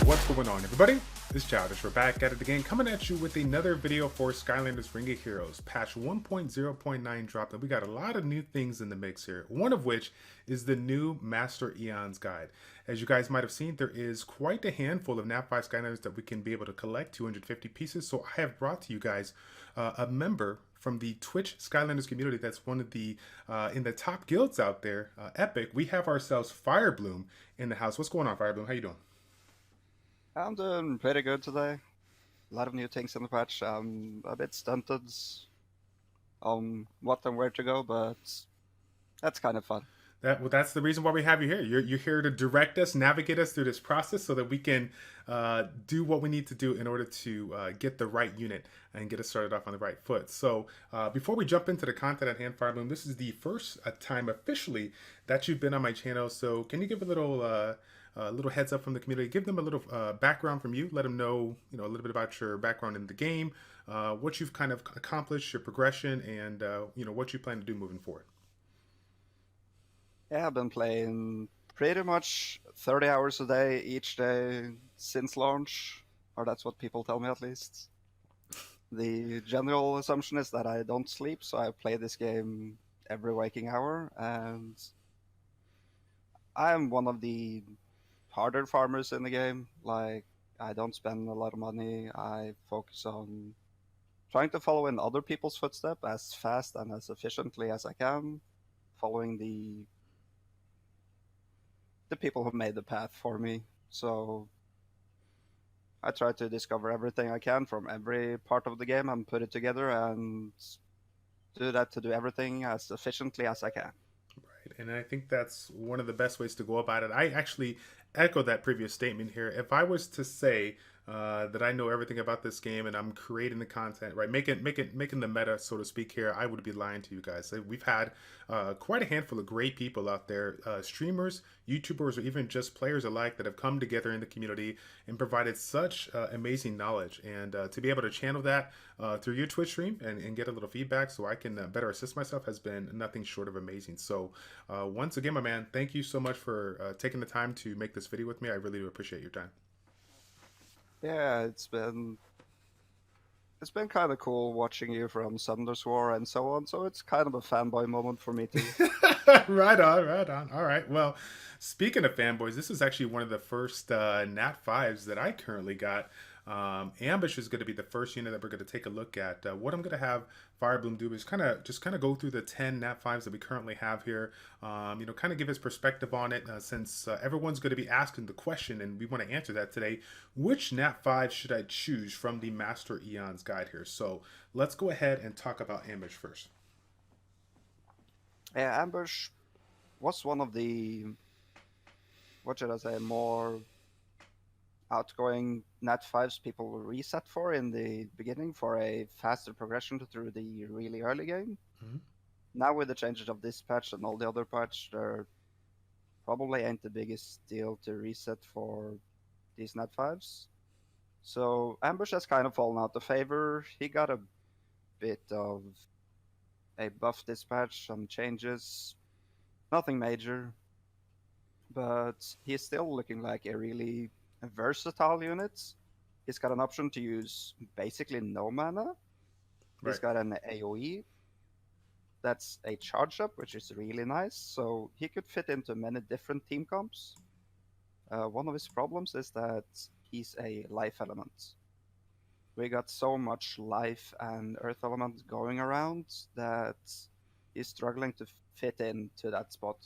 What's going on, everybody? It's Childish. We're back at it again, coming at you with another video for Skylanders Ring of Heroes. Patch 1.0.9 dropped, and we got a lot of new things in the mix here. One of which is the new Master Eon's Guide. As you guys might have seen, there is quite a handful of Nat 5 Skylanders that we can be able to collect, 250 pieces. So I have brought to you guys a member from the Twitch Skylanders community that's one of the in the top guilds out there, Epic. We have ourselves FireBloom in the house. What's going on, FireBloom? How you doing? I'm doing pretty good today. A lot of new things in the patch. I'm a bit stunted on what and where to go, but that's kind of fun. That's the reason why we have you here. You're here to direct us, navigate us through this process so that we can do what we need to do in order to get the right unit and get us started off on the right foot. So before we jump into the content at hand, FireBloom, this is the first time officially that you've been on my channel. So can you give a little heads up from the community? Give them a little background from you. Let them know, a little bit about your background in the game, what you've kind of accomplished, your progression, and what you plan to do moving forward. Yeah, I've been playing pretty much 30 hours a day each day since launch, or that's what people tell me at least. The general assumption is that I don't sleep, so I play this game every waking hour, and I'm one of the harder farmers in the game. Like, I don't spend a lot of money. I focus on trying to follow in other people's footsteps as fast and as efficiently as I can, following the people who made the path for me. So I try to discover everything I can from every part of the game and put it together and do that to do everything as efficiently as I can. Right, and I think that's one of the best ways to go about it. I actually echo that previous statement here. If I was to say that I know everything about this game and I'm creating the content, right, making the meta, so to speak here, I would be lying to you guys. We've had quite a handful of great people out there, streamers, YouTubers, or even just players alike that have come together in the community and provided such amazing knowledge. And to be able to channel that through your Twitch stream and get a little feedback so I can better assist myself has been nothing short of amazing. So once again, my man, thank you so much for taking the time to make this video with me. I really do appreciate your time. Yeah, it's been kind of cool watching you from Summoners War and so on, so it's kind of a fanboy moment for me too. Right on, right on. All right, well, speaking of fanboys, this is actually one of the first Nat 5s that I currently got. Ambush is going to be the first unit that we're going to take a look at. What I'm going to have FireBloom do is kind of go through the 10 Nat 5s that we currently have here. Kind of give his perspective on it, since everyone's going to be asking the question, and we want to answer that today. Which Nat 5 should I choose from the Master Eon's Guide here? So let's go ahead and talk about Ambush first. Yeah, Ambush was one of the, what should I say, more outgoing Nat 5s people will reset for in the beginning for a faster progression through the really early game. Mm-hmm. Now with the changes of this patch and all the other patch, there probably ain't the biggest deal to reset for these Nat 5s. So Ambush has kind of fallen out of favor. He got a bit of a buff this patch, some changes, nothing major, but he's still looking like a really versatile unit. He's got an option to use basically no mana. He's got an AoE that's a charge up, which is really nice, so he could fit into many different team comps. One of his problems is that he's a life element. We got so much life and earth element going around that he's struggling to fit into that spot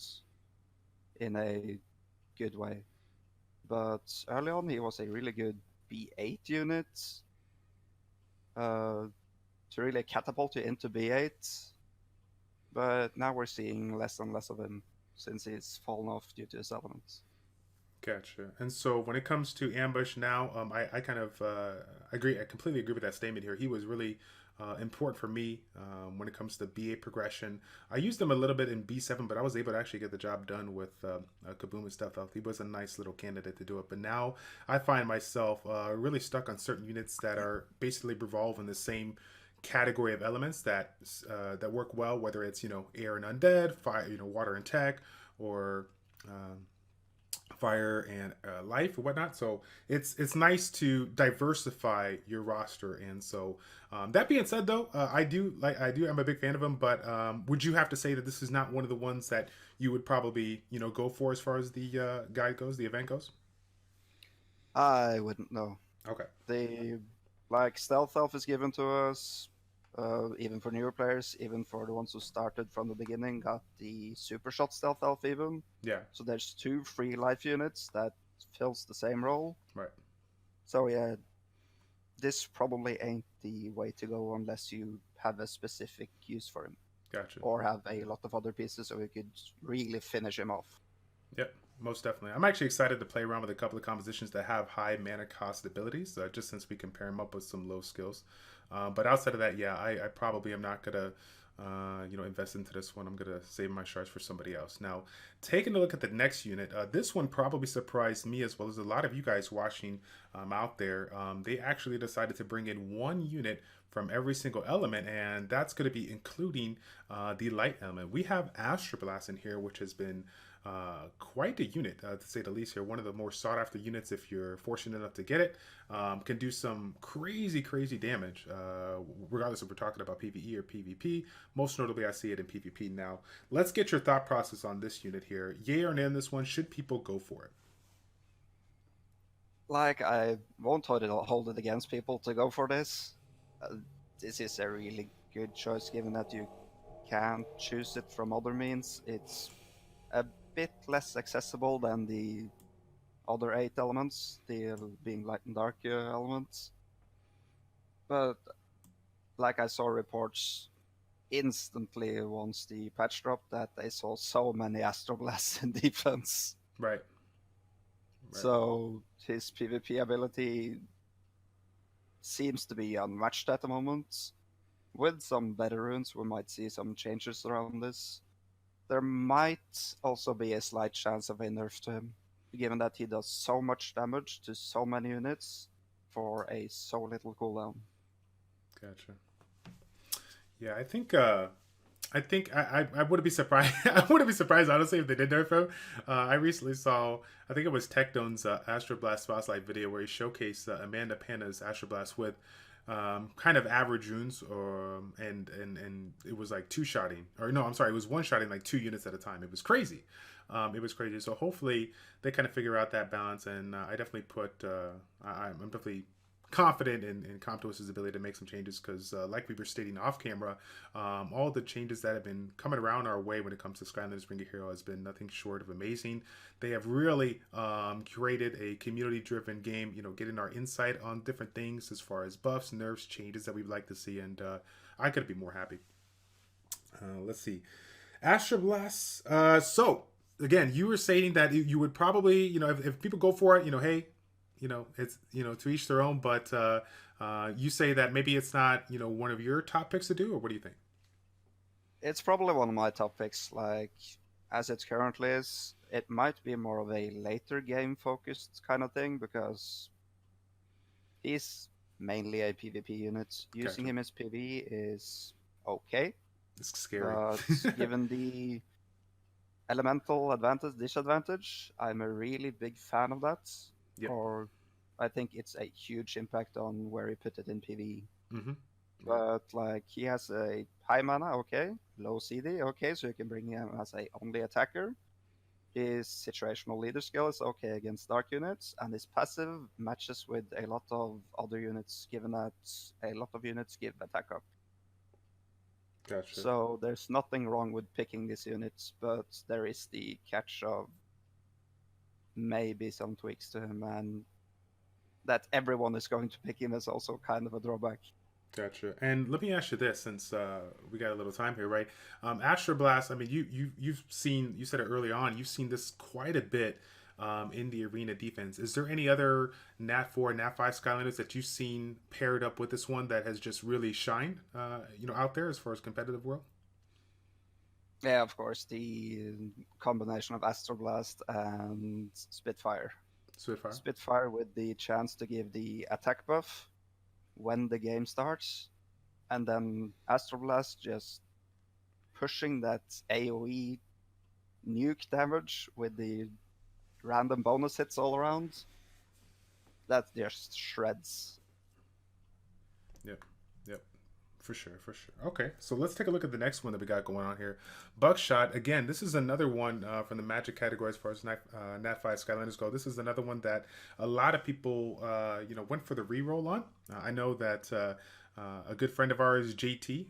in a good way. But early on, he was a really good B8 unit to really catapult you into B8. But now we're seeing less and less of him since he's fallen off due to his elements. Gotcha. And so when it comes to Ambush now, I kind of agree. I completely agree with that statement here. He was really important for me when it comes to B8 progression. I used him a little bit in B7, but I was able to actually get the job done with Kaboom and stuff. He was a nice little candidate to do it. But now I find myself really stuck on certain units that are basically revolve in the same category of elements that that work well, whether it's air and undead, fire, water and tech, or fire and life or whatnot. So it's nice to diversify your roster. And so that being said, though, I'm a big fan of them. But would you have to say that this is not one of the ones that you would probably go for as far as the guide goes, the event goes? I wouldn't know. Okay. The like stealth elf is given to us, even for newer players, even for the ones who started from the beginning, got the super shot stealth elf even. Yeah. So there's 2 free life units that fills the same role. Right. So yeah, this probably ain't the way to go unless you have a specific use for him Gotcha. or have a lot of other pieces so you could really finish him off. Yep, most definitely. I'm actually excited to play around with a couple of compositions that have high mana cost abilities, just since we can pair them up with some low skills. But outside of that, yeah, I probably am not gonna, invest into this one. I'm gonna save my shards for somebody else. Now, taking a look at the next unit, this one probably surprised me as well as a lot of you guys watching out there. They actually decided to bring in one unit from every single element, and that's going to be including the light element. We have Astra Blast in here, which has been quite a unit, to say the least here. One of the more sought after units if you're fortunate enough to get it. Can do some crazy, crazy damage, regardless if we're talking about PvE or PvP. Most notably, I see it in PvP. Now, let's get your thought process on this unit here. Yay or nay on this one? Should people go for it? Like, I won't hold it against people to go for this. This is a really good choice given that you can't choose it from other means. It's a bit less accessible than the other 8 elements, the being light and dark elements. But like I saw reports instantly once the patch dropped that they saw so many Astra Blasts in defense. Right. So his PvP ability seems to be unmatched at the moment. With some better runes, we might see some changes around this. There might also be a slight chance of a nerf to him, given that he does so much damage to so many units for a so little cooldown. Gotcha. Yeah, I wouldn't be surprised. I wouldn't be surprised honestly if they did nerf him. I recently saw, I think it was Tectone's Astra Blast Spotlight video where he showcased Amanda Panna's Astra Blast with kind of average runes, and it was like two shotting, or no, I'm sorry, it was one shotting like 2 units at a time. It was crazy. It was crazy. So hopefully they kind of figure out that balance, and I definitely I'm definitely confident in Comptos' ability to make some changes because, like we were stating off camera, all the changes that have been coming around our way when it comes to Skylanders Ring of Heroes has been nothing short of amazing. They have really created a community-driven game, getting our insight on different things as far as buffs, nerfs, changes that we'd like to see, and I couldn't be more happy. Let's see. Astra Blasts. So, again, you were saying that you would probably, if people go for it, hey, it's to each their own, but you say that maybe it's not one of your top picks to do, or what do you think? It's probably one of my top picks. Like, as it currently is, it might be more of a later game focused kind of thing because he's mainly a PvP unit. Using Gotcha. him as PvE is okay, It's scary. but given the elemental advantage, disadvantage, I'm a really big fan of that. Yep. Or I think it's a huge impact on where he put it in PvE. Mm-hmm. But like he has a high mana, okay, low CD, okay, so you can bring him as a only attacker. His situational leader skill is okay against dark units, and his passive matches with a lot of other units, given that a lot of units give attack up. Gotcha. So there's nothing wrong with picking these units, but there is the catch of maybe some tweaks to him, and that everyone is going to pick him is also kind of a drawback. Gotcha. And let me ask you this, since we got a little time here, right? Astra Blast. I mean, you've seen. You said it early on. You've seen this quite a bit in the arena defense. Is there any other Nat 4, Nat 5 Skylanders that you've seen paired up with this one that has just really shined? Out there as far as competitive world. Yeah, of course, the combination of Astra Blast and Spitfire. Spitfire. Spitfire with the chance to give the attack buff when the game starts, and then Astra Blast just pushing that AoE nuke damage with the random bonus hits all around, that just shreds. Yep. Yep. For sure, for sure. Okay, so let's take a look at the next one that we got going on here. Buckshot. Again, this is another one from the Magic category as far as Nat 5 Skylanders go. This is another one that a lot of people, went for the reroll on. I know that a good friend of ours, JT.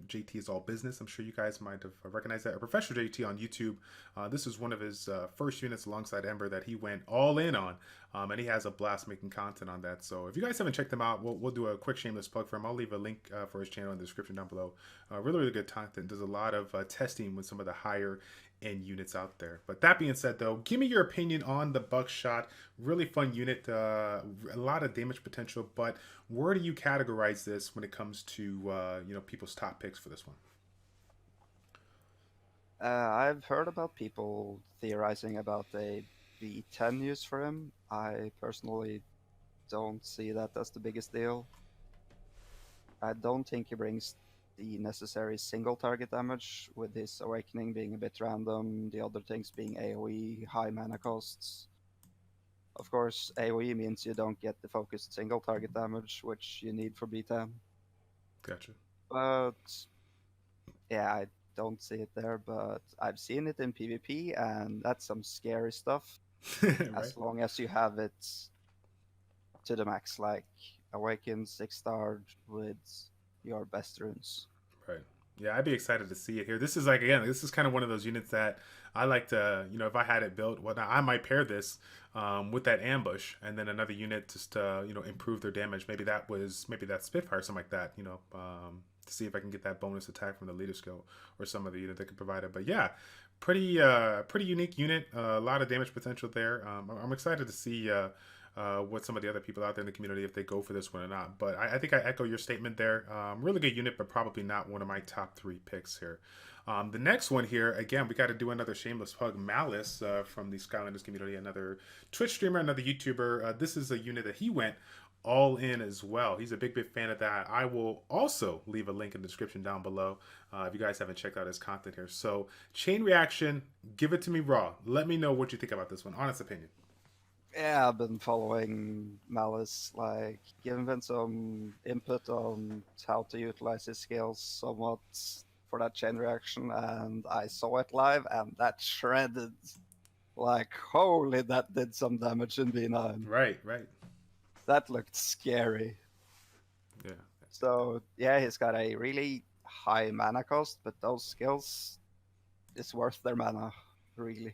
JT is all business. I'm sure you guys might have recognized that. A professional JT on YouTube. This is one of his first units alongside Ember that he went all in on. And he has a blast making content on that. So if you guys haven't checked him out, we'll do a quick shameless plug for him. I'll leave a link for his channel in the description down below. Really, really good content. Does a lot of testing with some of the higher end units out there. But that being said, though, give me your opinion on the Buckshot. Really fun unit, a lot of damage potential. But where do you categorize this when it comes to people's top picks for this one? I've heard about people theorizing about a V10 use for him. I personally don't see that as the biggest deal. I don't think he brings the necessary single target damage, with his awakening being a bit random, the other things being AoE, high mana costs. Of course, AoE means you don't get the focused single target damage, which you need for B10. Gotcha. But yeah, I don't see it there, but I've seen it in PvP, and that's some scary stuff. Right? As long as you have it to the max, like Awaken 6-star with your best runes. Right. Yeah, I'd be excited to see it here. This is this is kind of one of those units that I like to, if I had it built, I might pair this with that ambush and then another unit just to, improve their damage. Maybe that Spitfire, something like that, to see if I can get that bonus attack from the leader skill or some other unit that could provide it. But yeah, pretty unique unit. A lot of damage potential there. I'm excited to see what some of the other people out there in the community, if they go for this one or not. But I think I echo your statement there. Really good unit, but probably not one of my top 3 picks here. The next one here, again, we got to do another shameless plug. Malice from the Skylanders community, another Twitch streamer, another YouTuber. This is a unit that he went all in as well. He's a big fan of that. I will also leave a link in the description down below if you guys haven't checked out his content here. So, chain reaction, give it to me raw. Let me know what you think about this one. Honest opinion. Yeah, I've been following Malice, like giving him some input on how to utilize his skills somewhat for that chain reaction, and I saw it live, and that shredded. Like, holy, that did some damage in V9. Right. That looked scary. Yeah. So, yeah, he's got a really high mana cost, but those skills is worth their mana, really.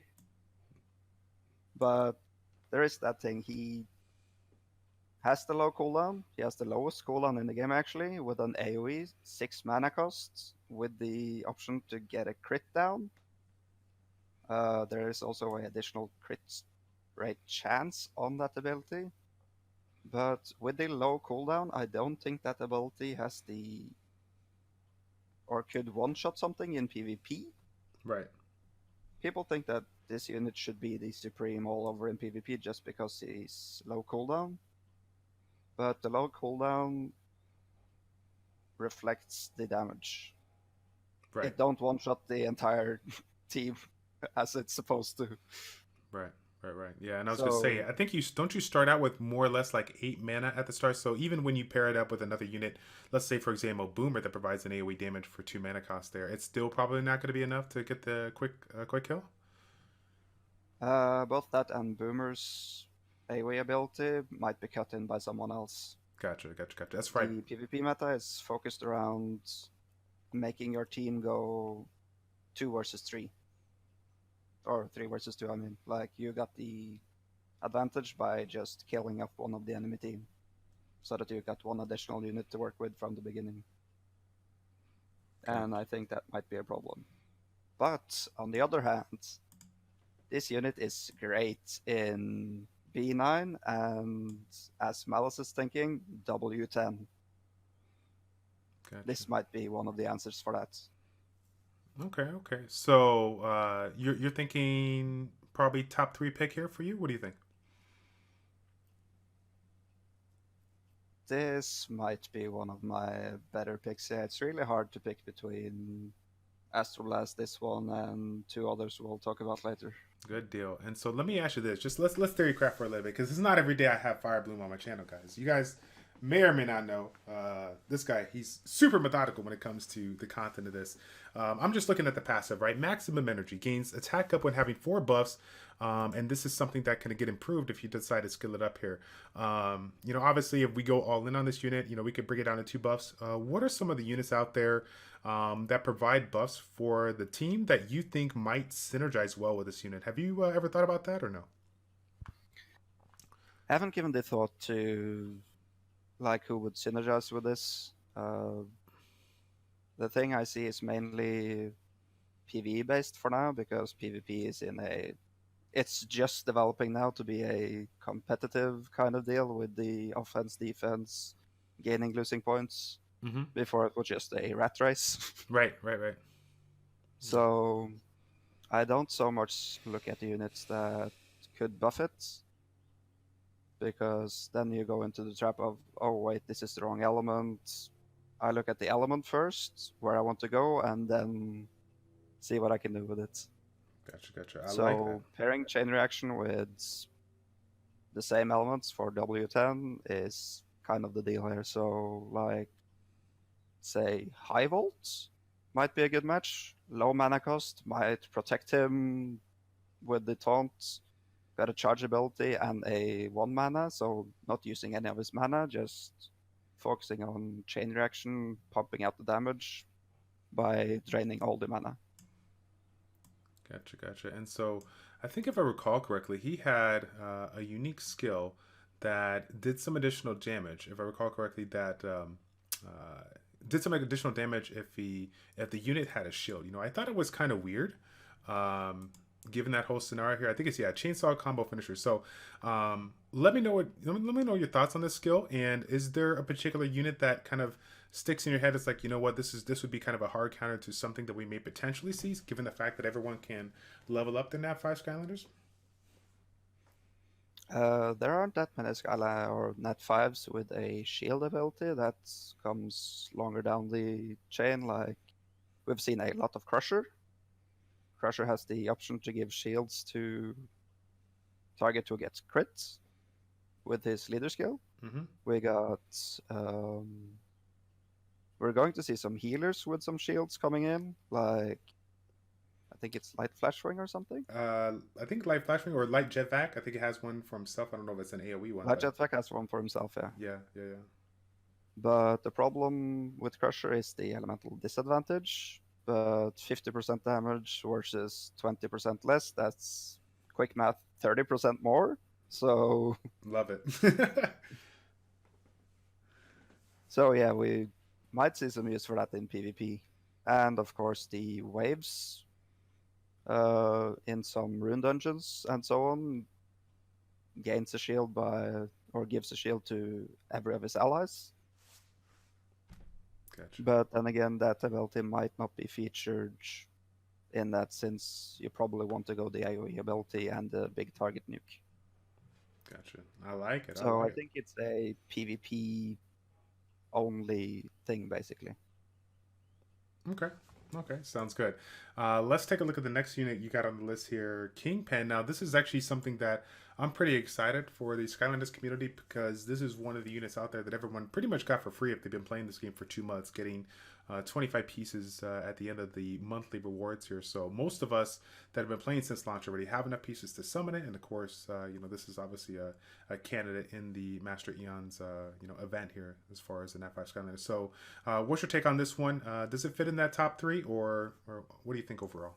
But there is that thing, he has the low cooldown. He has the lowest cooldown in the game, actually, with an AoE 6 mana cost, with the option to get a crit down. There is also an additional crit rate chance on that ability. But with the low cooldown, I don't think that ability has or could one-shot something in PvP. Right. People think that this unit should be the supreme all over in PvP just because he's low cooldown. But the low cooldown reflects the damage. Right. It don't one-shot the entire team as it's supposed to. Right. Yeah, and I was gonna say, I think you start out with more or less like 8 mana at the start. So even when you pair it up with another unit, let's say for example Boomer that provides an AoE damage for 2 mana cost there, it's still probably not going to be enough to get the quick kill. Both that and Boomer's AoE ability might be cut in by someone else. Gotcha. That's right. The PvP meta is focused around making your team go 2 versus 3. Or 3 versus 2, I mean. Like, you got the advantage by just killing up one of the enemy team, so that you got one additional unit to work with from the beginning. And I think that might be a problem. But, on the other hand, this unit is great in B9 and, as Malice is thinking, W10. Gotcha. This might be one of the answers for that. Okay. So you're thinking probably top 3 pick here for you? What do you think? This might be one of my better picks. Yeah, it's really hard to pick between Astra Blast, this one, and 2 others we'll talk about later. Good deal. And so let me ask you this: just let's theory craft for a little bit, because it's not every day I have FireBloom on my channel, guys. You guys may or may not know this guy. He's super methodical when it comes to the content of this. I'm just looking at the passive, right? Maximum energy gains attack up when having 4 buffs, and this is something that can get improved if you decide to skill it up here. Obviously, if we go all in on this unit, we could bring it down to 2 buffs. What are some of the units out there that provide buffs for the team that you think might synergize well with this unit? Have you ever thought about that or no? I haven't given the thought to like who would synergize with this. The thing I see is mainly PvE based for now, because PvP is it's just developing now to be a competitive kind of deal with the offense, defense, gaining, losing points. Mm-hmm. Before it was just a rat race. Right. So I don't so much look at the units that could buff it, because then you go into the trap of, oh wait, this is the wrong element. I look at the element first, where I want to go, and then see what I can do with it. Gotcha. I So like that. pairing chain reaction with the same elements for W10 is kind of the deal here. So like, say, High Volt might be a good match. Low mana cost might protect him with the taunt. Got a charge ability and a 1 mana, so not using any of his mana, just focusing on chain reaction, pumping out the damage by draining all the mana. Gotcha. And so I think if I recall correctly, he had a unique skill that did some additional damage. If I recall correctly, that did some additional damage if the unit had a shield. I thought it was kind of weird, given that whole scenario here. I think it's chainsaw combo finisher. So let me know your thoughts on this skill. And is there a particular unit that kind of sticks in your head? It's like, this would be kind of a hard counter to something that we may potentially see, given the fact that everyone can level up the Nat 5 Skylanders. There aren't that many Skyline or Nat 5s with a shield ability. That comes longer down the chain. Like, we've seen a lot of Crusher. Crusher has the option to give shields to target who gets crits with his leader skill. Mm-hmm. We're going to see some healers with some shields coming in, like I think it's Light Flashwing or something. I think Light Flashwing or Light Jetpack. I think it has one for himself. I don't know if it's an AoE one. Light Jetpack has one for himself, yeah. Yeah. But the problem with Crusher is the elemental disadvantage. But 50% damage versus 20% less, that's quick math, 30% more. So love it. So yeah, we might see some use for that in PvP. And of course the waves in some rune dungeons and so on gains a shield or gives a shield to every of his allies. Gotcha. But then again, that ability might not be featured in that, since you probably want to go the AoE ability and the big target nuke. Gotcha. I like it. So I think it's a PvP only thing, basically. Okay, sounds good. Let's take a look at the next unit you got on the list here, Kingpin. Now, this is actually something that I'm pretty excited for the Skylanders community, because this is one of the units out there that everyone pretty much got for free if they've been playing this game for 2 months, getting 25 pieces at the end of the monthly rewards here. So most of us that have been playing since launch already have enough pieces to summon it, and of course, this is obviously a candidate in the Master Eon's event here as far as the Nat 5 Skylanders. So, what's your take on this one? Does it fit in that top 3, or what do you think overall?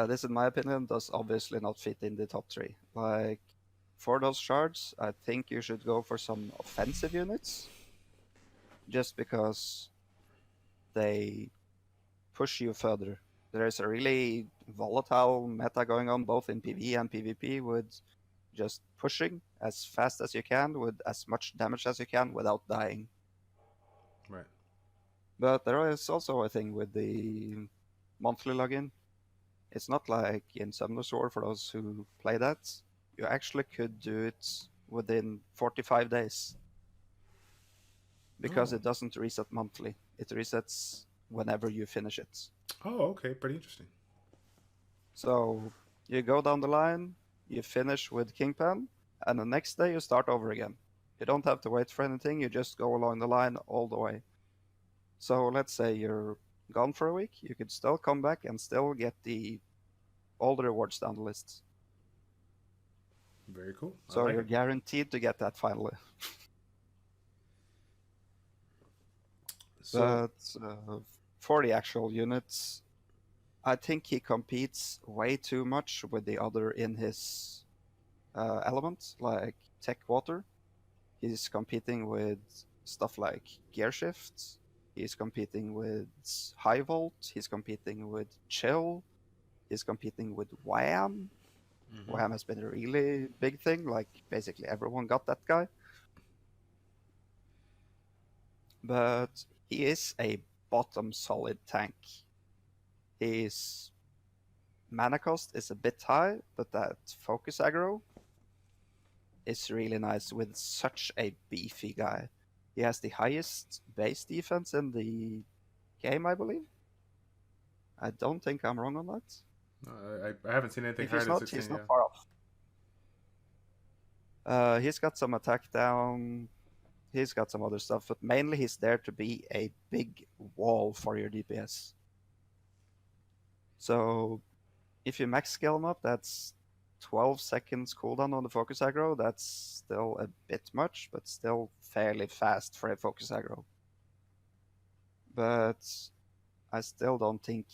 This, in my opinion, does obviously not fit in the top 3. Like, for those shards, I think you should go for some offensive units, just because they push you further. There is a really volatile meta going on both in PvE and PvP, with just pushing as fast as you can with as much damage as you can without dying. Right. But there is also a thing with the monthly login. It's not like in Summoner Sword, for those who play that. You actually could do it within 45 days. Because it doesn't reset monthly. It resets whenever you finish it. Oh, okay. Pretty interesting. So You go down the line, you finish with Kingpin, and the next day you start over again. You don't have to wait for anything, you just go along the line all the way. So let's say you're gone for a week, you could still come back and still get all the rewards down the list. Very cool. So you're guaranteed to get that finally. So, But for the actual units, I think he competes way too much with the other in his element, like tech water. He's competing with stuff like gear shifts. He's competing with high volt. He's competing with chill. He's competing with wham. Wham has been a really big thing. Like basically everyone got that guy. But he is a bottom solid tank. His mana cost is a bit high, but that focus aggro is really nice with such a beefy guy. He has the highest base defense in the game, I believe. I don't think I'm wrong on that. I haven't seen anything If higher he's than not, 16. he's not far off. He's got some attack down. He's got some other stuff, but mainly he's there to be a big wall for your DPS. So if you max scale him up, that's 12 seconds cooldown on the focus aggro. That's still a bit much, but still fairly fast for a focus aggro. But I still don't think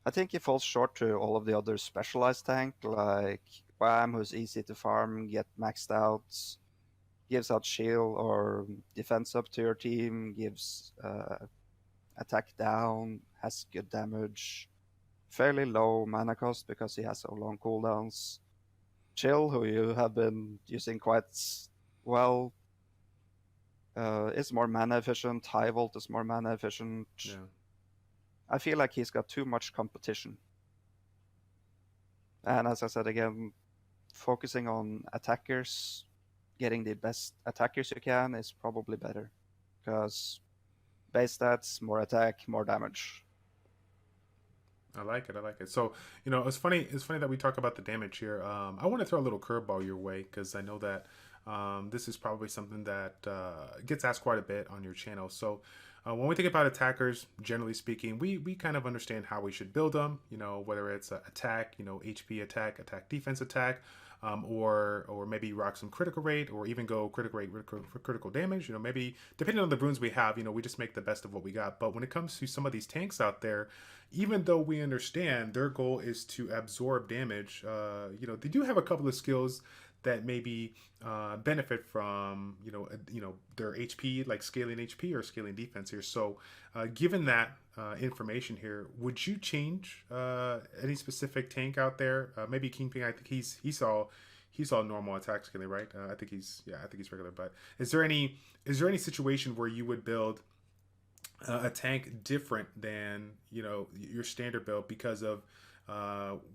I think he falls short to all of the other specialized tank, like Wham, who's easy to farm, get maxed out, gives out shield or defense up to your team, gives attack down, has good damage, fairly low mana cost because he has so long cooldowns. Chill, who you have been using quite well, is more mana efficient. High Volt is more mana efficient. Yeah. I feel like he's got too much competition. And as I said again, focusing on attackers, getting the best attackers you can is probably better. Because base stats, more attack, more damage. I like it. I like it. So, it's funny. It's funny that we talk about the damage here. I want to throw a little curveball your way because I know that this is probably something that gets asked quite a bit on your channel. So, when we think about attackers, generally speaking, we kind of understand how we should build them. Whether it's attack, HP attack, attack defense attack, or maybe rock some critical rate, or even go critical rate for critical damage. Maybe depending on the runes we have, we just make the best of what we got. But when it comes to some of these tanks out there, even though we understand their goal is to absorb damage, they do have a couple of skills that maybe benefit from their HP, like scaling HP or scaling defense here. So given that information here, would you change any specific tank out there? Maybe Kingpin. I think he saw normal attack scaling, right? I think he's regular. But is there any situation where you would build a tank different than your standard build because of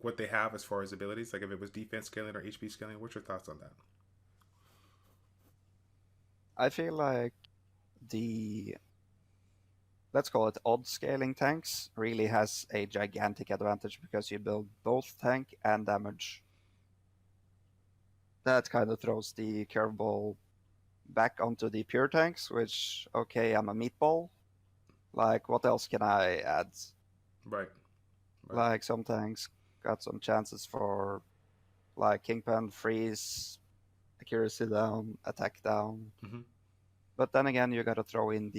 what they have as far as abilities, like if it was defense scaling or HP scaling? What's your thoughts on that? I feel like let's call it odd scaling tanks really has a gigantic advantage because you build both tank and damage. That kind of throws the curveball back onto the pure tanks, which, okay, I'm a meatball. Like, what else can I add? Right. Like, some tanks got some chances for, like, Kingpin, freeze, accuracy down, attack down. Mm-hmm. But then again, you gotta throw in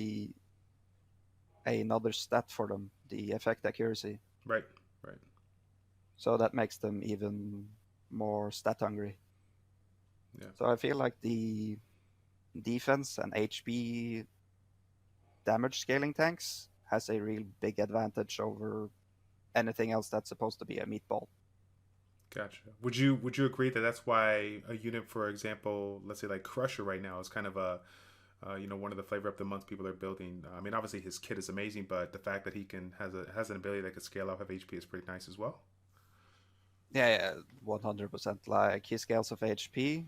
another stat for them, the effect accuracy. Right. So that makes them even more stat hungry. Yeah. So I feel like the defense and HP damage scaling tanks has a real big advantage over anything else that's supposed to be a meatball. Gotcha. Would you agree that that's why a unit, for example, let's say like Crusher right now is kind of a one of the flavor of the month people are building? I mean, obviously his kit is amazing, but the fact that he has an ability that can scale off of HP is pretty nice as well. Yeah, 100%. Like, he scales of HP.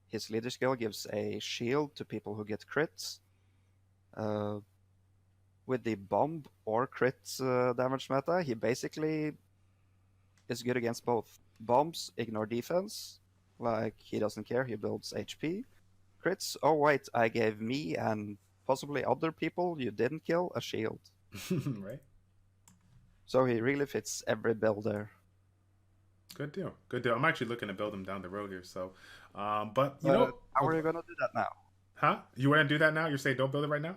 His leader skill gives a shield to people who get crits. with the bomb or crit damage meta, he basically is good against both. Bombs ignore defense, like he doesn't care, he builds HP. Crits, oh wait, I gave me and possibly other people you didn't kill a shield. Right. So he really fits every build there. Good deal. Good deal. I'm actually looking to build him down the road here. So, but But how are you gonna do that now? huh? You want to do that now? You're saying don't build it right now?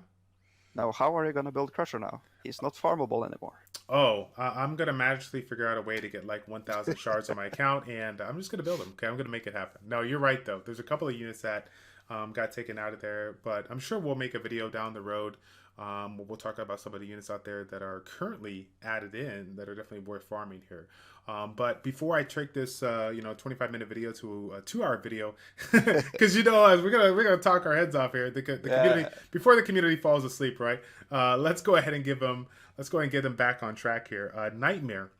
Now, how are you gonna build Crusher now? He's not farmable anymore. Oh, I'm gonna magically figure out a way to get like 1,000 shards on my account, and I'm just gonna build them. Okay, I'm gonna make it happen. No, you're right though. There's a couple of units that got taken out of there, but I'm sure we'll make a video down the road. We'll talk about some of the units out there that are currently added in that are definitely worth farming here. But before I take this, 25-minute video to a 2-hour video, because as we're gonna talk our heads off here. The community before the community falls asleep, right? Let's go ahead and get them back on track here. Nightmare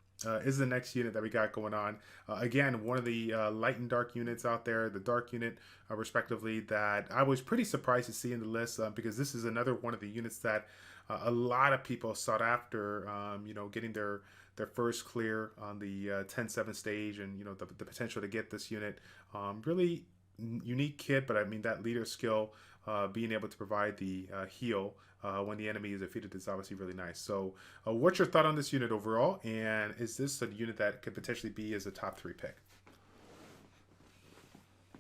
is the next unit that we got going on. Again, one of the light and dark units out there, the dark unit, respectively, that I was pretty surprised to see in the list because this is another one of the units that a lot of people sought after, getting their first clear on the 10-7 stage, and the potential to get this unit. Really unique kit, but I mean that leader skill, being able to provide the heal when the enemy is defeated is obviously really nice. So what's your thought on this unit overall, and is this a unit that could potentially be as a top 3 pick?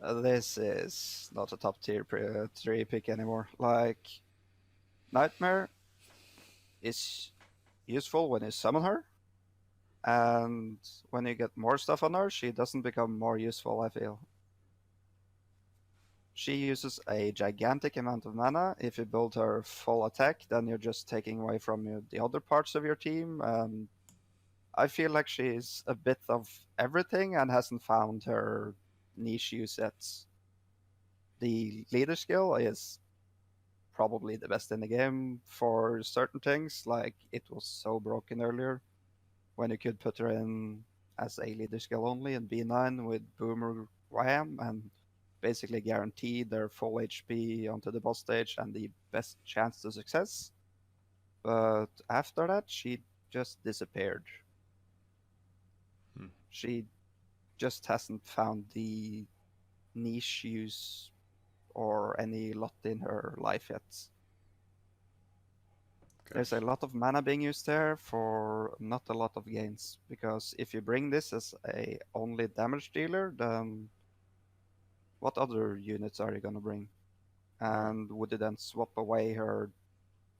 This is not a top tier 3 pick anymore. Like, Nightmare is useful when you summon her, and when you get more stuff on her, she doesn't become more useful, I feel. She uses a gigantic amount of mana. If you build her full attack, then you're just taking away from the other parts of your team. And I feel like she's a bit of everything and hasn't found her niche use yet. The leader skill is probably the best in the game for certain things. Like, it was so broken earlier when you could put her in as a leader skill only in B9 with Boomer Wham and basically guarantee their full HP onto the boss stage and the best chance to success. But after that, she just disappeared. She just hasn't found the niche use or any lot in her life yet. There's a lot of mana being used there for not a lot of gains, because if you bring this as a only damage dealer, then what other units are you gonna bring? And would you then swap away her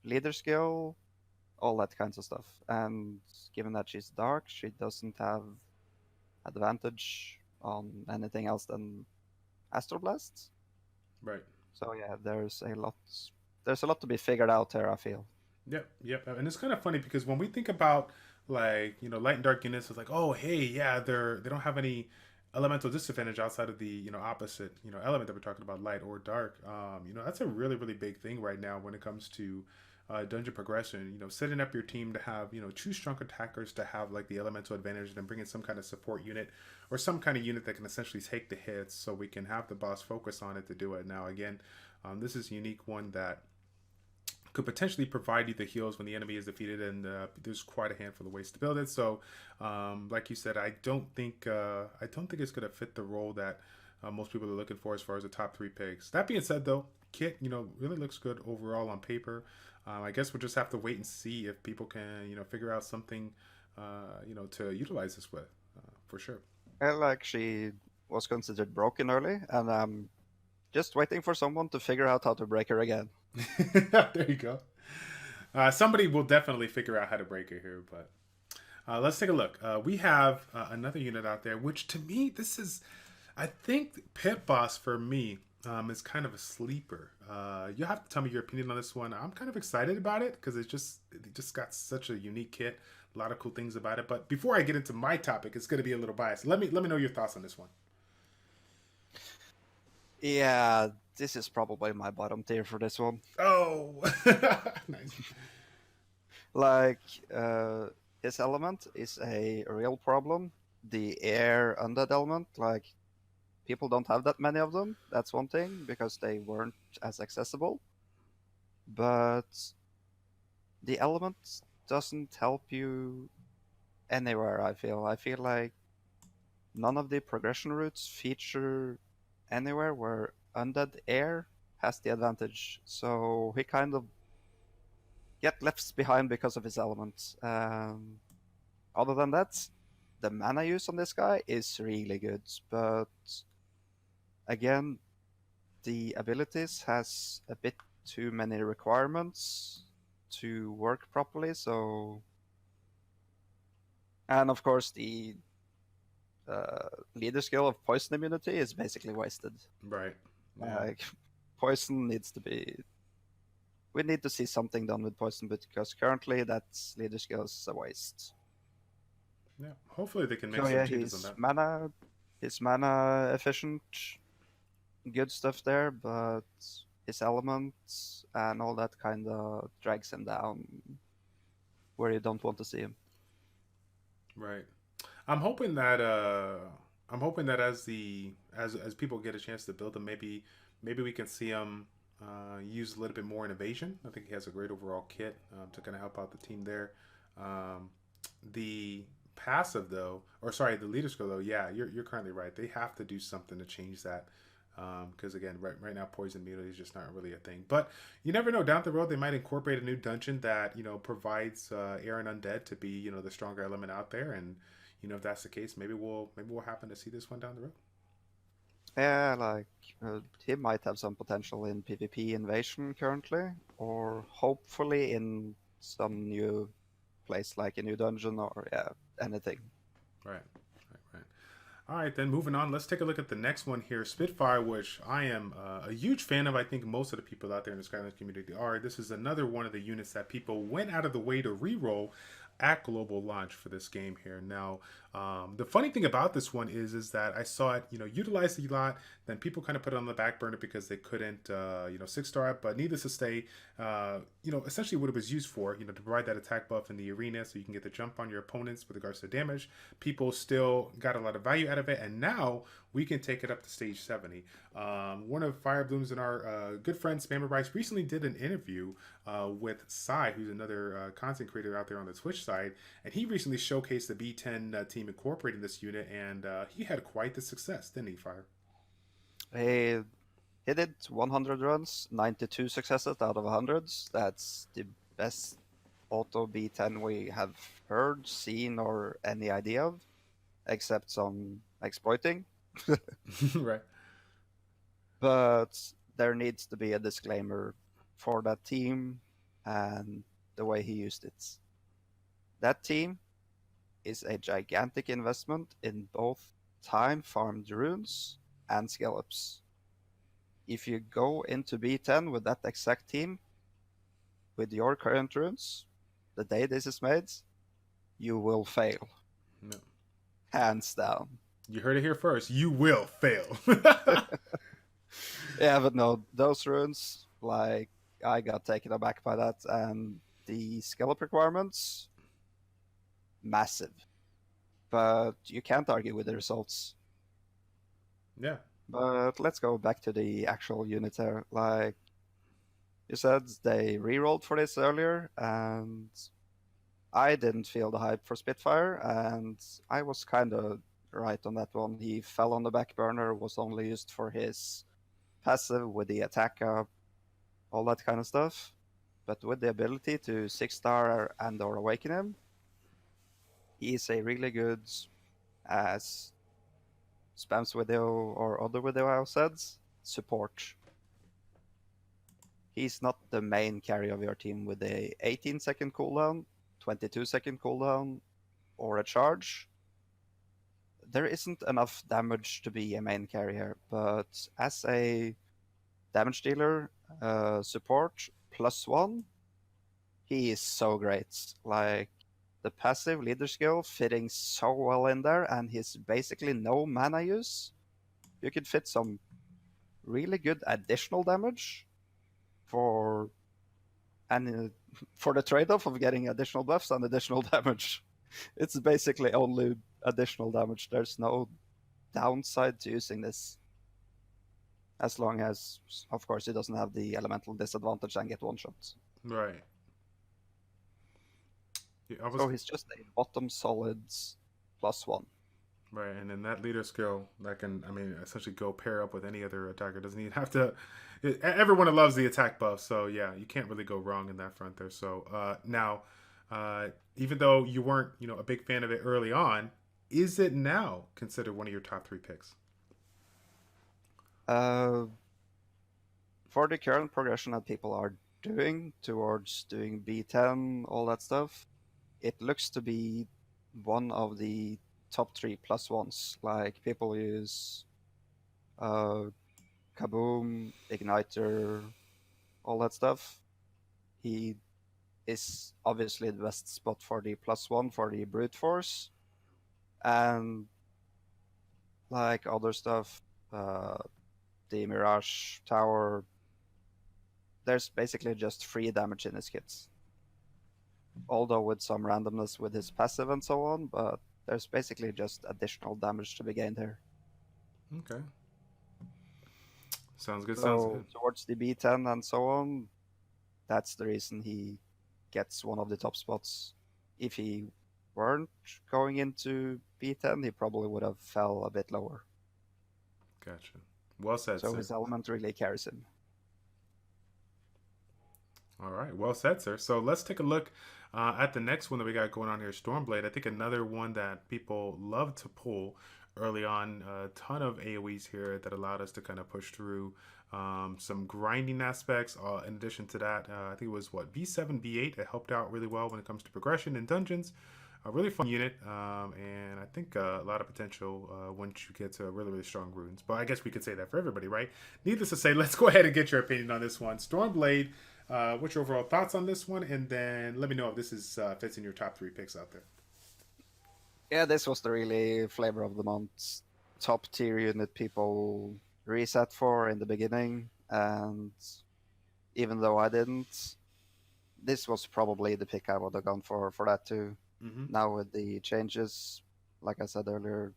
leader skill, all that kinds of stuff? And given that she's dark, she doesn't have advantage on anything else than Astra Blasts. Right. So yeah, there's a lot to be figured out there, I feel. Yep. And it's kind of funny because when we think about light and dark units, it's like, oh hey, yeah, they don't have any elemental disadvantage outside of the opposite element that we're talking about, light or dark. That's a really really big thing right now when it comes to dungeon progression. Setting up your team to have 2 strong attackers to have like the elemental advantage, and then bringing some kind of support unit or some kind of unit that can essentially take the hits, so we can have the boss focus on it to do it. Now again, this is a unique one that could potentially provide you the heals when the enemy is defeated, and there's quite a handful of ways to build it. So, like you said, I don't think it's gonna fit the role that most people are looking for as far as the top 3 picks. That being said, though, kit really looks good overall on paper. I guess we'll just have to wait and see if people can figure out something to utilize this with, for sure. Like, she was considered broken early, and I'm just waiting for someone to figure out how to break her again. There you go. Somebody will definitely figure out how to break it here, but let's take a look. We have another unit out there, which to me, I think Pit Boss for me is kind of a sleeper. You'll have to tell me your opinion on this one. I'm kind of excited about it because it just got such a unique kit, a lot of cool things about it. But before I get into my topic, it's going to be a little biased. Let me know your thoughts on this one. Yeah, this is probably my bottom tier for this one. Oh, nice. Like, his element is a real problem. The air undead element, like, people don't have that many of them. That's one thing, because they weren't as accessible. But the element doesn't help you anywhere. I feel like none of the progression routes feature anywhere where undead air has the advantage. So he kind of get left behind because of his element. Other than that, the mana use on this guy is really good, but again, the abilities has a bit too many requirements to work properly. So, and of course, the leader skill of poison immunity is basically wasted. Right. Yeah. Like, poison needs to be. We need to see something done with poison because currently that leader skill is a waste. Yeah. Hopefully they can make So some yeah, changes on that. his mana efficient, good stuff there, but his elements and all that kind of drags him down where you don't want to see him. Right. I'm hoping that as people get a chance to build him, maybe we can see him use a little bit more in evasion. I think he has a great overall kit to kind of help out the team there. The passive though, or sorry, the leader skill though, yeah, you're currently right. They have to do something to change that. Because again, right now, poison immunity is just not really a thing. But you never know. Down the road, they might incorporate a new dungeon that provides air and undead to be the stronger element out there. And if that's the case, maybe we'll happen to see this one down the road. Yeah, like he might have some potential in PvP invasion currently, or hopefully in some new place like a new dungeon or anything. Right. All right, then moving on. Let's take a look at the next one here, Spitfire, which I am a huge fan of. I think most of the people out there in the Skylanders community are. This is another one of the units that people went out of the way to re-roll at global launch for this game here. Now, the funny thing about this one is that I saw it, utilized a lot. Then people kind of put it on the back burner because they couldn't, 6-star it. But needless to say, essentially what it was used for, to provide that attack buff in the arena so you can get the jump on your opponents with regards to damage. People still got a lot of value out of it, and now we can take it up to stage 70. One of FireBloom's and our good friend Spammer Rice recently did an interview with Sai, who's another content creator out there on the Twitch side, and he recently showcased the B10 team incorporating this unit, and he had quite the success, didn't he, Fire? He did 100 runs, 92 successes out of 100. That's the best auto B10 we have heard, seen, or any idea of, except some exploiting. Right. But there needs to be a disclaimer for that team and the way he used it. That team is a gigantic investment in both time farmed runes and skill ups. If you go into B10 with that exact team, with your current runes, the day this is made, you will fail. No. Hands down. You heard it here first. You will fail. Yeah, but no, those runes, like, I got taken aback by that, and the skill up requirements, massive. But you can't argue with the results. Yeah. But let's go back to the actual unit there. Like you said, they re-rolled for this earlier, and I didn't feel the hype for Spitfire, and I was kind of right on that one. He fell on the back burner, was only used for his passive with the attack up, all that kind of stuff. But with the ability to 6-star and or awaken him, he's a really good, as Spam's video or other video I said, support. He's not the main carry of your team with a 18-second cooldown, 22-second cooldown, or a charge. There isn't enough damage to be a main carry here, but as a damage dealer, support +1, he is so great. Like, the passive leader skill fitting so well in there, and his basically no mana use. You could fit some really good additional damage for the trade-off of getting additional buffs and additional damage. It's basically only additional damage. There's no downside to using this. As long as, of course, he doesn't have the elemental disadvantage and get one-shots. Right. Yeah, I was So he's just a bottom solids +1. right, and then that leader skill that can, I mean, essentially go pair up with any other attacker. Doesn't even have to. Everyone loves the attack buff, so yeah, you can't really go wrong in that front there. So now, even though you weren't, a big fan of it early on, is it now considered one of your top three picks? Uh, for the current progression that people are doing towards doing B10, all that stuff, it looks to be one of the top 3+1s. Like people use uh, Kaboom, Igniter, all that stuff. He is obviously the best spot for the +1 for the brute force, and like other stuff, uh, the Mirage Tower. There's basically just free damage in his kits, although with some randomness with his passive and so on. But there's basically just additional damage to be gained here. Okay, sounds good. Sounds So good. towards the B10 and so on, that's the reason he gets one of the top spots. If he weren't going into B10, he probably would have fell a bit lower. Gotcha. Well said, So sir. his element really carries him. All right, well said, sir. So let's take a look at the next one that we got going on here, Stormblade. I think another one that people love to pull early on. A ton of AoEs here that allowed us to kind of push through some grinding aspects. In addition to that, I think it was what B7, B8. It helped out really well when it comes to progression in dungeons. A really fun unit, and I think a lot of potential once you get to really, really strong runes. But I guess we could say that for everybody, right? Needless to say, let's go ahead and get your opinion on this one. Stormblade, what's your overall thoughts on this one? And then let me know if this is fits in your top three picks out there. Yeah, this was the really flavor of the month. Top tier unit people reset for in the beginning, and even though I didn't, this was probably the pick I would have gone for that too. Mm-hmm. Now with the changes, like I said earlier,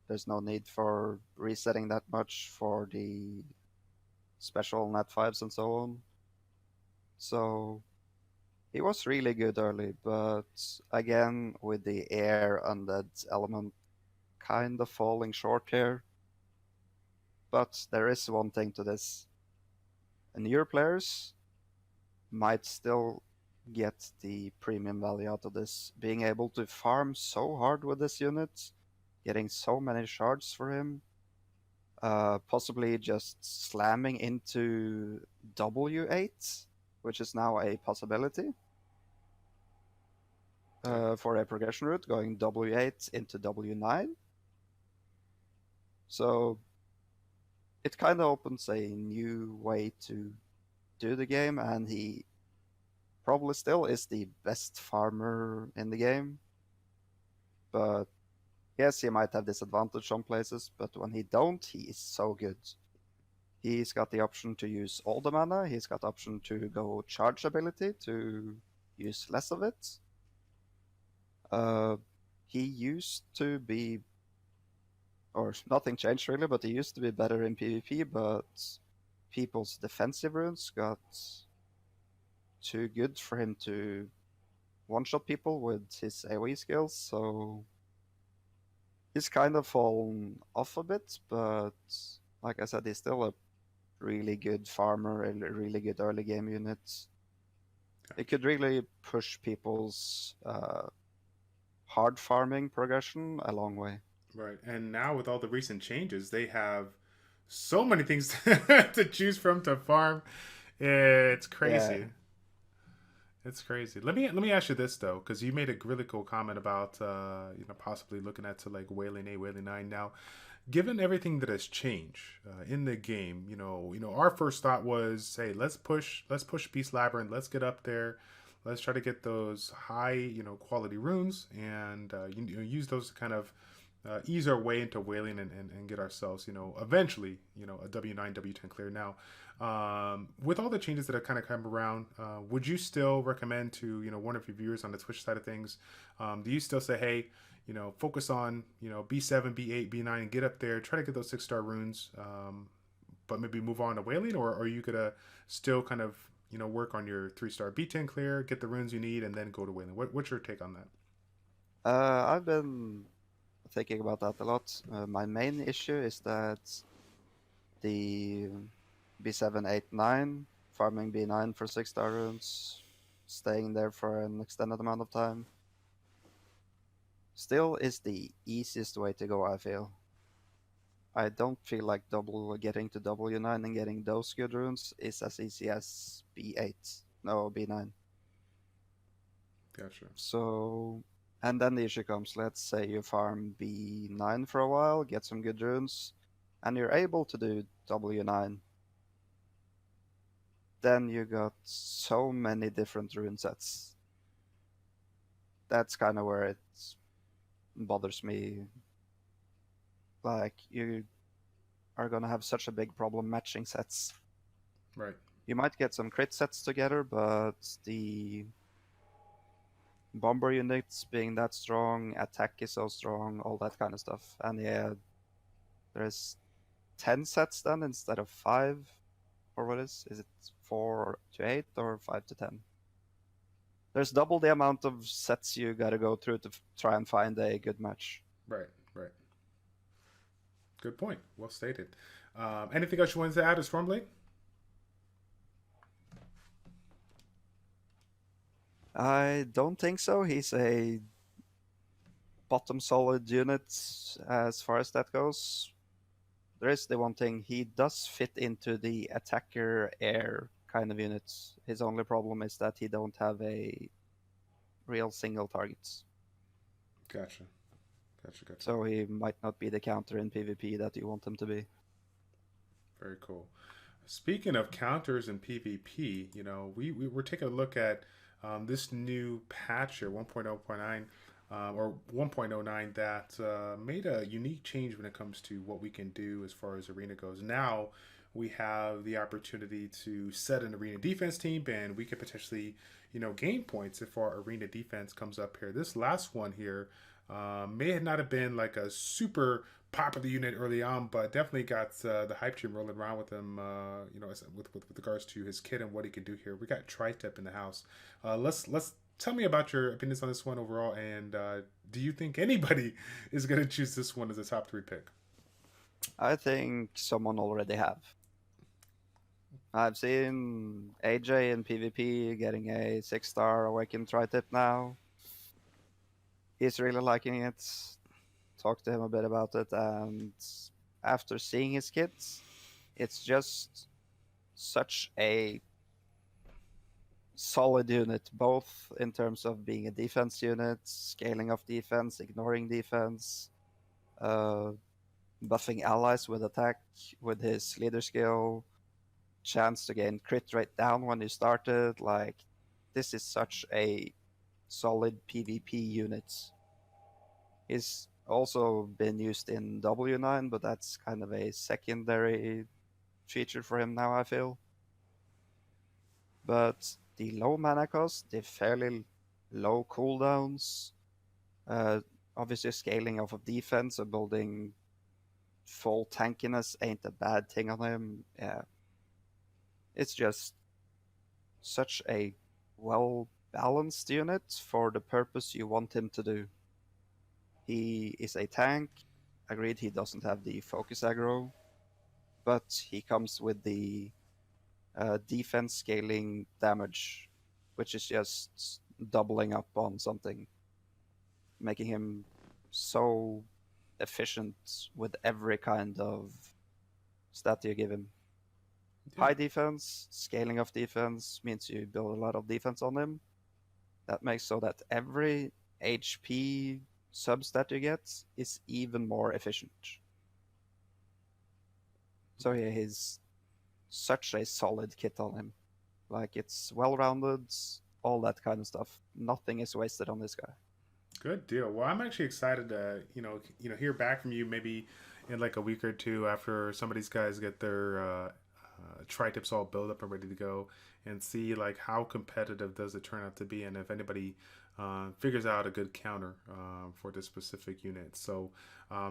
there's no need for resetting that much for the special nat fives and so on. So he was really good early, but again with the air undead element kind of falling short here. But there is one thing to this. Newer players might still get the premium value out of this. Being able to farm so hard with this unit, getting so many shards for him, possibly just slamming into W8, which is now a possibility for a progression route, going W8 into W9. So it kind of opens a new way to do the game, and he probably still is the best farmer in the game. But yes, he might have disadvantage on places, but when he don't, he is so good. He's got the option to use all the mana, he's got the option to go charge ability to use less of it. He used to be, or nothing changed really, but he used to be better in PvP, but people's defensive runes got too good for him to one-shot people with his AoE skills, so he's kind of fallen off a bit, but like I said, he's still a really good farmer, a really good early game unit. It could really push people's hard farming progression a long way. Right. And now with all the recent changes, they have so many things to choose from to farm. It's crazy. Yeah. It's crazy. Let me ask you this though, because you made a really cool comment about possibly looking at to like Wailing 8, Wailing 9 now. Given everything that has changed in the game, our first thought was, hey, let's push Beast Labyrinth, let's get up there, let's try to get those high, quality runes, and use those to kind of ease our way into Wailing and get ourselves, eventually, a W9, W10 clear. Now, with all the changes that have kind of come around, would you still recommend to, one of your viewers on the Twitch side of things, do you still say, hey, focus on, B7, B8, B9, and get up there, try to get those 6-star runes, but maybe move on to Wailing, or are you going to still kind of work on your 3-star B10 clear, get the runes you need, and then go to win. What's your take on that? I've been thinking about that a lot. My main issue is that the B7, 8, 9, farming B9 for 6-star runes, staying there for an extended amount of time, still is the easiest way to go, I feel. I don't feel like getting to W9 and getting those good runes is as easy as B8. No, B9. Gotcha. So, and then the issue comes, let's say you farm B9 for a while, get some good runes, and you're able to do W9. Then you got so many different rune sets. That's kind of where it bothers me. Like, you are gonna have such a big problem matching sets. Right. You might get some crit sets together, but the bomber units being that strong, attack is so strong, all that kind of stuff. And yeah, there's 10 sets then instead of 5. Or what is it 4 to 8 or 5 to 10? There's double the amount of sets you gotta go through to try and find a good match. Right. Right. Good point. Well stated. Anything else you wanted to add as Stormblade? I don't think so. He's a bottom solid unit as far as that goes. There is the one thing, he does fit into the attacker air kind of units. His only problem is that he don't have a real single targets. Gotcha. So he might not be the counter in PvP that you want him to be. Very cool. Speaking of counters in PvP, we're taking a look at this new patch here, 1.0.9 or 1.09, that made a unique change when it comes to what we can do as far as arena goes. Now we have the opportunity to set an arena defense team, and we could potentially, gain points if our arena defense comes up here. This last one here may not have been like a super popular unit early on, but definitely got the hype team rolling around with him, with regards to his kit and what he can do here. We got Tri-Tip in the house. Let's tell me about your opinions on this one overall, and do you think anybody is going to choose this one as a top 3 pick? I think someone already have. I've seen AJ in PvP getting a 6-star Awakened Tri-Tip now. He's really liking it. Talked to him a bit about it, and after seeing his kits, it's just such a solid unit, both in terms of being a defense unit, scaling off defense, ignoring defense, buffing allies with attack with his leader skill, chance to gain crit rate down when you started. Like, this is such a solid PvP unit. He's also been used in W9, but that's kind of a secondary feature for him now, I feel. But the low mana cost, the fairly low cooldowns, obviously scaling off of defense or building full tankiness ain't a bad thing on him. Yeah. It's just such a well-balanced unit for the purpose you want him to do. He is a tank. Agreed, he doesn't have the focus aggro, but he comes with the defense scaling damage, which is just doubling up on something, making him so efficient with every kind of stat you give him. Yeah. High defense, scaling of defense means you build a lot of defense on him. That makes so that every HP substat you get is even more efficient. So yeah, he's such a solid kit on him. Like, it's well-rounded, all that kind of stuff. Nothing is wasted on this guy. Good deal. Well, I'm actually excited to hear back from you maybe in like a week or two after some of these guys get their tri-tips all built up and ready to go, and see like how competitive does it turn out to be, and if anybody figures out a good counter for this specific unit. So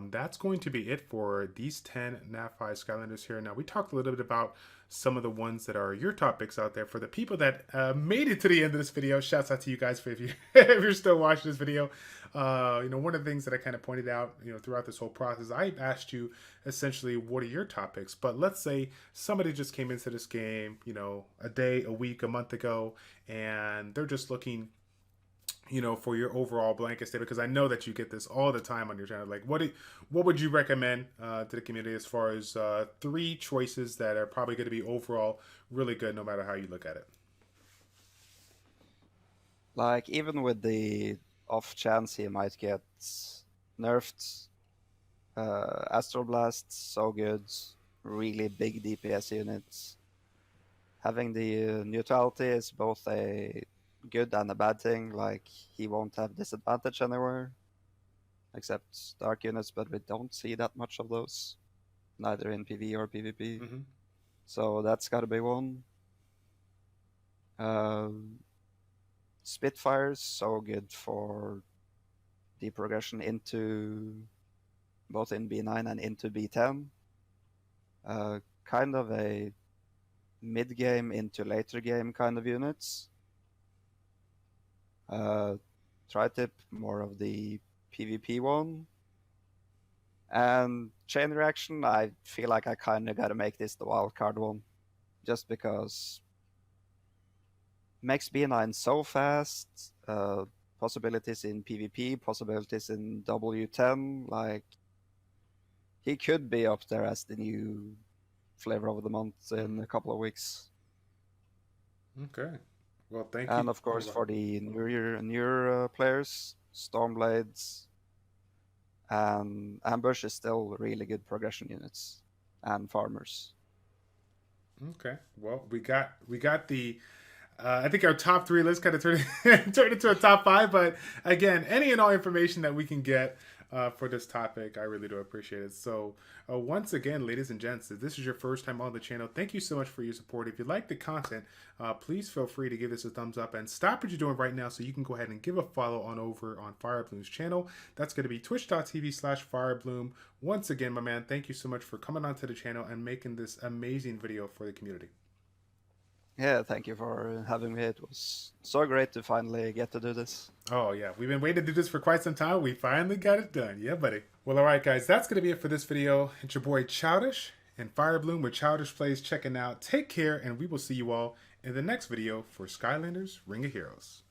that's going to be it for these 10 NAV5 Skylanders here. Now, we talked a little bit about some of the ones that are your topics out there. For the people that made it to the end of this video, shouts out to you guys for if you're still watching this video. One of the things that I kind of pointed out, throughout this whole process, I asked you essentially, what are your topics? But let's say somebody just came into this game, a day, a week, a month ago, and they're just looking, for your overall blanket statement, because I know that you get this all the time on your channel. Like, what would you recommend to the community as far as 3 choices that are probably going to be overall really good, no matter how you look at it? Like, even with the off chance he might get nerfed, Astra Blasts, so good, really big DPS units. Having the neutrality is both a good and a bad thing. Like, he won't have disadvantage anywhere, except dark units, but we don't see that much of those, neither in PvE or PvP. Mm-hmm. So that's got to be one. Spitfire's so good for the progression into both in B9 and into B10. Kind of a mid-game into later game kind of units. Tri-tip, more of the PvP one. And chain reaction, I feel like I kind of got to make this the wildcard one. Just because makes B9 so fast, possibilities in PvP, possibilities in W10, like, he could be up there as the new flavor of the month in a couple of weeks. Okay. Well, thank you. And of course, for the newer players, Stormblades and Ambush is still really good progression units, and Farmers. Okay. Well, we got the. I think our top 3 list kind of turned into a top 5, but again, any and all information that we can get for this topic, I really do appreciate it. So once again, ladies and gents, if this is your first time on the channel, thank you so much for your support. If you like the content, please feel free to give this a thumbs up and stop what you're doing right now so you can go ahead and give a follow on over on FireBloom's channel. That's going to be twitch.tv/FireBloom. Once again, my man, thank you so much for coming onto the channel and making this amazing video for the community. Yeah, thank you for having me. It was so great to finally get to do this. Oh, yeah. We've been waiting to do this for quite some time. We finally got it done. Yeah, buddy. Well, all right, guys. That's going to be it for this video. It's your boy Childish and FireBloom with ChildishPlays checking out. Take care, and we will see you all in the next video for Skylanders Ring of Heroes.